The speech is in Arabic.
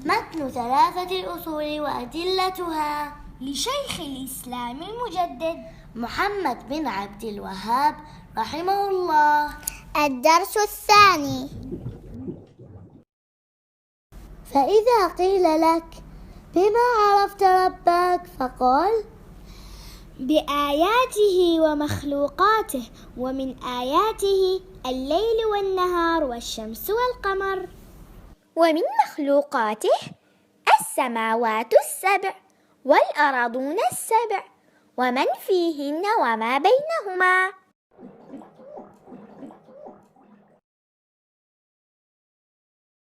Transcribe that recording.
متن ثلاثة الأصول وأدلتها لشيخ الإسلام المجدد محمد بن عبد الوهاب رحمه الله. الدرس الثاني. فإذا قيل لك بما عرفت ربك فقل بآياته ومخلوقاته، ومن آياته الليل والنهار والشمس والقمر، ومن مخلوقاته السماوات السبع والأرضون السبع ومن فيهن وما بينهما.